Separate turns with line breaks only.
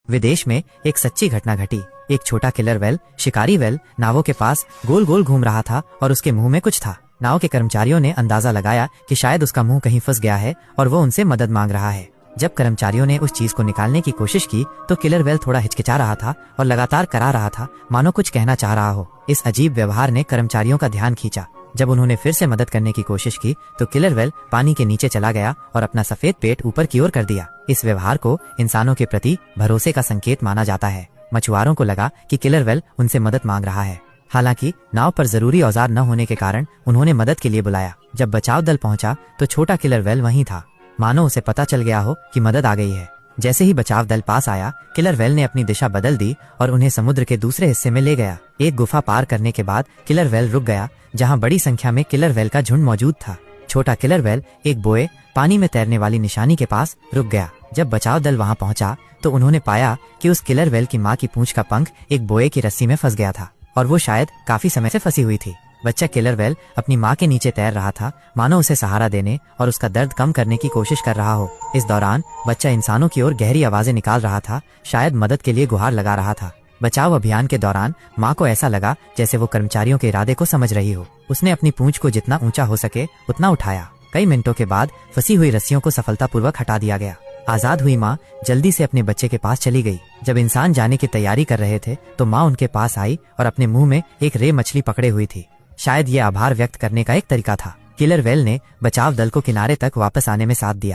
विदेश में एक सच्ची घटना घटी। एक छोटा किलर वेल, शिकारी वेल, नावों के पास गोल गोल घूम रहा था और उसके मुंह में कुछ था। नाव के कर्मचारियों ने अंदाजा लगाया कि शायद उसका मुंह कहीं फंस गया है और वो उनसे मदद मांग रहा है। जब कर्मचारियों ने उस चीज को निकालने की कोशिश की तो किलर वेल थोड़ा हिचकिचा रहा था और लगातार करा रहा था, मानो कुछ कहना चाह रहा हो। इस अजीब व्यवहार ने कर्मचारियों का ध्यान खींचा। जब उन्होंने फिर से मदद करने की कोशिश की तो किलर वेल पानी के नीचे चला गया और अपना सफेद पेट ऊपर की ओर कर दिया। इस व्यवहार को इंसानों के प्रति भरोसे का संकेत माना जाता है। मछुआरों को लगा कि किलर वेल उनसे मदद मांग रहा है। हालांकि नाव पर जरूरी औजार न होने के कारण उन्होंने मदद के लिए बुलाया। जब बचाव दल पहुंचा तो छोटा किलर वेल वहीं था, मानो उसे पता चल गया हो कि मदद आ गई है। जैसे ही बचाव दल पास आया, किलर वेल ने अपनी दिशा बदल दी और उन्हें समुद्र के दूसरे हिस्से में ले गया। एक गुफा पार करने के बाद किलर वेल रुक गया, जहां बड़ी संख्या में किलर वेल का झुंड मौजूद था। छोटा किलर वेल एक बोए पानी में तैरने वाली निशानी के पास रुक गया। जब बचाव दल वहां पहुंचा तो उन्होंने पाया कि उस किलर वेल की मां की पूंछ का पंख एक बोए की रस्सी में फंस गया था और वो शायद काफी समय से फंसी हुई थी। बच्चा किलर वेल अपनी मां के नीचे तैर रहा था, मानो उसे सहारा देने और उसका दर्द कम करने की कोशिश कर रहा हो। इस दौरान बच्चा इंसानों की ओर गहरी आवाजें निकाल रहा था, शायद मदद के लिए गुहार लगा रहा था। बचाव अभियान के दौरान मां को ऐसा लगा जैसे वो कर्मचारियों के इरादे को समझ रही हो। उसने अपनी पूंछ को जितना ऊंचा हो सके उतना उठाया। कई मिनटों के बाद फंसी हुई रस्सियों को सफलतापूर्वक हटा दिया गया। आजाद हुई माँ जल्दी से अपने बच्चे के पास चली गई। जब इंसान जाने की तैयारी कर रहे थे तो माँ उनके पास आई और अपने मुंह में एक रे मछली पकड़े हुई थी। शायद ये आभार व्यक्त करने का एक तरीका था। किलर वेल ने बचाव दल को किनारे तक वापस आने में साथ दिया।